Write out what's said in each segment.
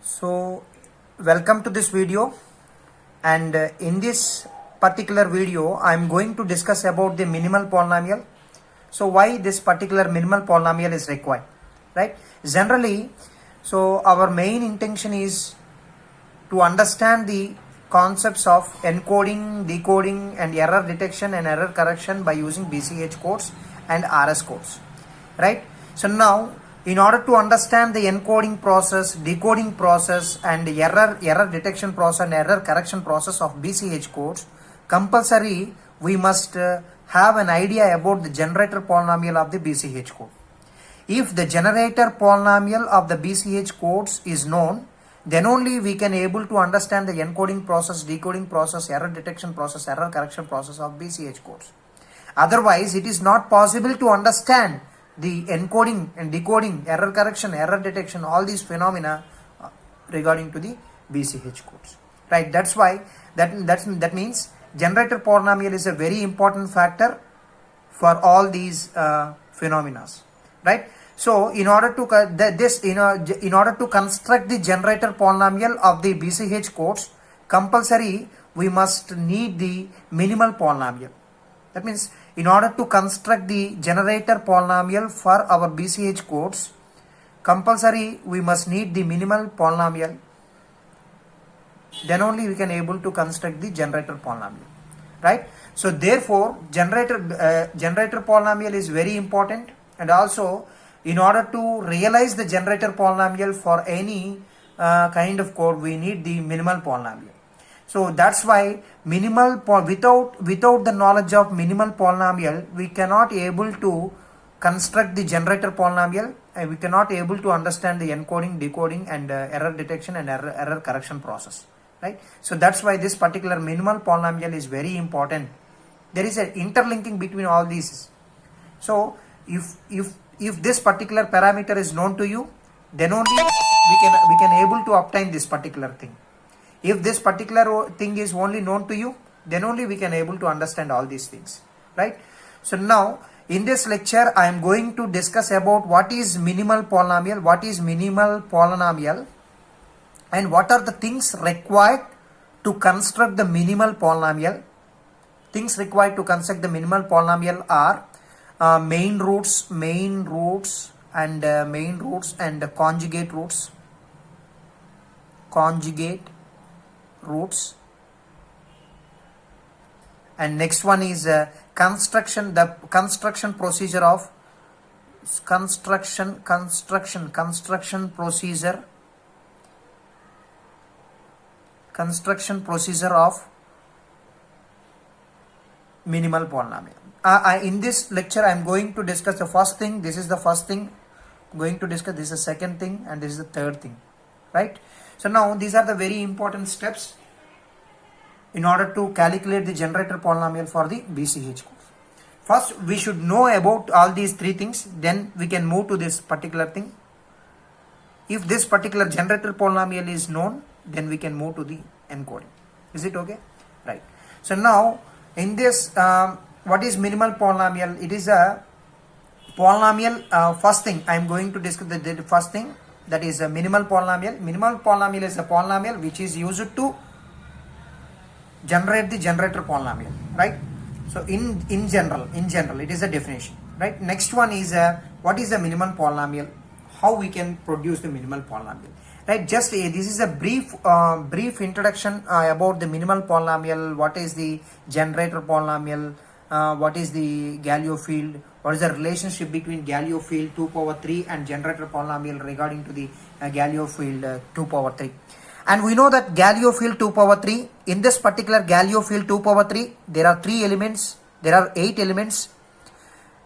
So welcome to this video, and in this particular video I am going to discuss about the minimal polynomial. So why this particular minimal polynomial is required, right? Generally, so our main intention is to understand the concepts of encoding, decoding and error detection and error correction by using BCH codes and RS codes, right? So now, in order to understand the encoding process, decoding process and error detection process and error correction process of BCH codes, compulsory we must have an idea about the generator polynomial of the BCH code. If the generator polynomial of the BCH codes is known, then only we can able to understand the encoding process, decoding process, error detection process, error correction process of BCH codes. Otherwise, it is not possible to understand the encoding and decoding, error correction, error detection, all these phenomena regarding to the BCH codes, right? That's why that means generator polynomial is a very important factor for all these phenomena, right? So in order to in order to construct the generator polynomial of the BCH codes, compulsory we must need the minimal polynomial. That means in order to construct the generator polynomial for our BCH codes, compulsory we must need the minimal polynomial. Then only we can able to construct the generator polynomial, right? So therefore generator polynomial is very important, and also in order to realize the generator polynomial for any kind of code, we need the minimal polynomial. So that's why without the knowledge of minimal polynomial, we cannot able to construct the generator polynomial, and we cannot able to understand the encoding, decoding and error detection and error correction process, right? So that's why this particular minimal polynomial is very important. There is an interlinking between all these. So if this particular parameter is known to you, then only we can able to obtain this particular thing. If this particular thing is only known to you, then only we can able to understand all these things, right? So now in this lecture I am going to discuss about what is minimal polynomial, and what are the things required to construct the minimal polynomial. Things required to construct the minimal polynomial are main roots and conjugate roots, and next one is construction procedure of minimal polynomial. In this lecture I am going to discuss the first thing. This is the first thing I'm going to discuss. This is the second thing, and this is the third thing, right? So now these are the very important steps in order to calculate the generator polynomial for the BCH code. First we should know about all these three things, then we can move to this particular thing. If this particular generator polynomial is known, then we can move to the encoding. Is it okay? Right. So now in this what is minimal polynomial? It is a polynomial. First thing I am going to discuss the first thing, that is a minimal polynomial. Minimal polynomial is a polynomial which is used to generate the generator polynomial, right? So in general it is a definition, right? Next one is what is a minimal polynomial, how we can produce the minimal polynomial, right? Just this is a brief introduction about the minimal polynomial. What is the generator polynomial? What is the Galois field? What is the relationship between Galois field 2 power 3 and generator polynomial regarding to the Galois field 2 power 3? And we know that Galois field 2 power 3, in this particular Galois field 2 power 3, there are 8 elements.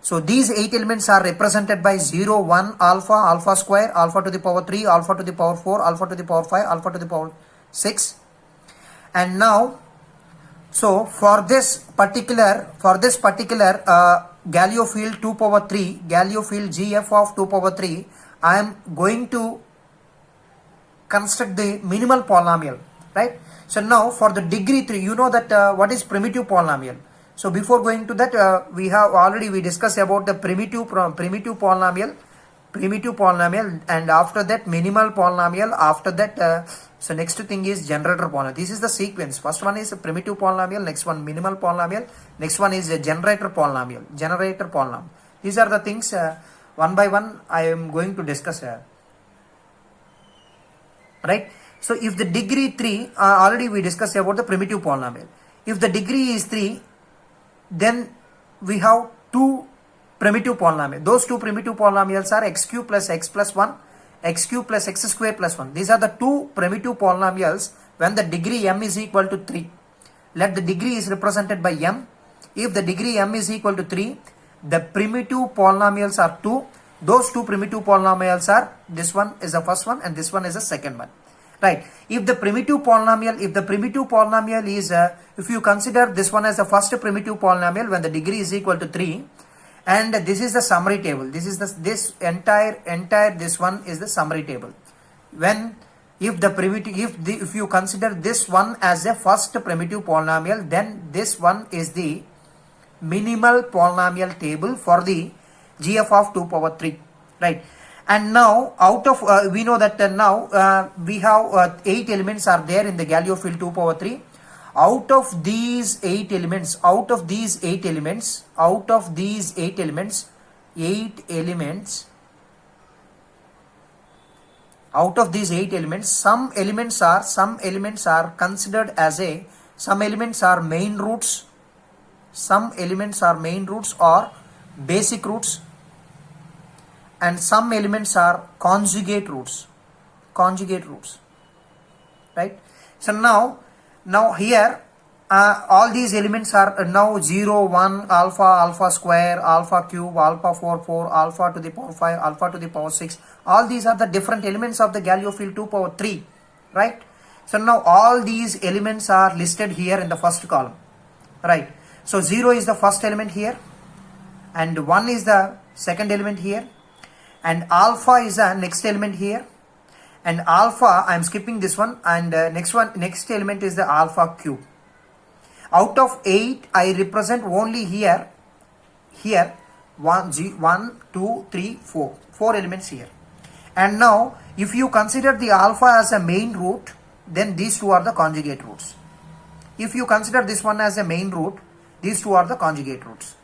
So these 8 elements are represented by 0, 1, alpha square, alpha to the power 3, alpha to the power 4, alpha to the power 5, alpha to the power 6. And now, so for this particular Galois field 2 power 3, Galois field GF of 2 power 3, I am going to construct the minimal polynomial, right? So now for the degree 3, you know that what is primitive polynomial. So before going to that, we discussed about the primitive polynomial. primitive polynomial, and after that minimal polynomial, after that so next thing is generator polynomial. This is the sequence. First one is a primitive polynomial, next one minimal polynomial, next one is a generator polynomial. These are the things one by one I am going to discuss here. Right? So if the degree 3, already we discussed about the primitive polynomial. If the degree is 3, then we have two primitive polynomials. Those two primitive polynomials are x cube plus x plus 1, x cube plus x square plus 1. These are the two primitive polynomials when the degree m is equal to 3. Let the degree is represented by m. If the degree m is equal to 3, the primitive polynomials are 2. Those two primitive polynomials are, this one is the first one and this one is the second one. Right? If the primitive polynomial is, if you consider this one as the first primitive polynomial when the degree is equal to 3, and this is the summary table. This is this one is the summary table. When if you consider this one as a first primitive polynomial, then this one is the minimal polynomial table for the GF of 2 power 3, right? And now out of we know that now we have 8 elements are there in the Galileo field 2 power 3. Out of these 8 elements, some elements are considered as some elements are main roots, or basic roots, and some elements are conjugate roots, right? So now here all these elements are now 0, 1, alpha square, alpha cube, alpha 4, alpha to the power 5, alpha to the power 6. All these are the different elements of the Galileo field 2 power 3, right? So now all these elements are listed here in the first column, right? So 0 is the first element here, and 1 is the second element here, and alpha is the next element here, and alpha, I am skipping this one, and next element is the alpha cube. Out of 8, I represent only here 1, 2, 3, 4 elements here. And now if you consider the alpha as a main root, then these two are the conjugate roots. If you consider this one as a main root, these two are the conjugate roots.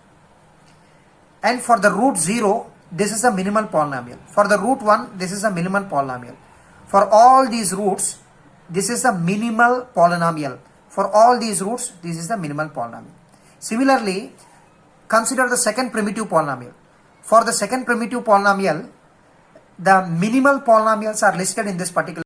And for the root 0, this is a minimal polynomial. For the root 1, this is a minimal polynomial. For all these roots, this is a minimal polynomial. For all these roots, this is the minimal polynomial. Similarly, consider the second primitive polynomial. For the second primitive polynomial, the minimal polynomials are listed in this particular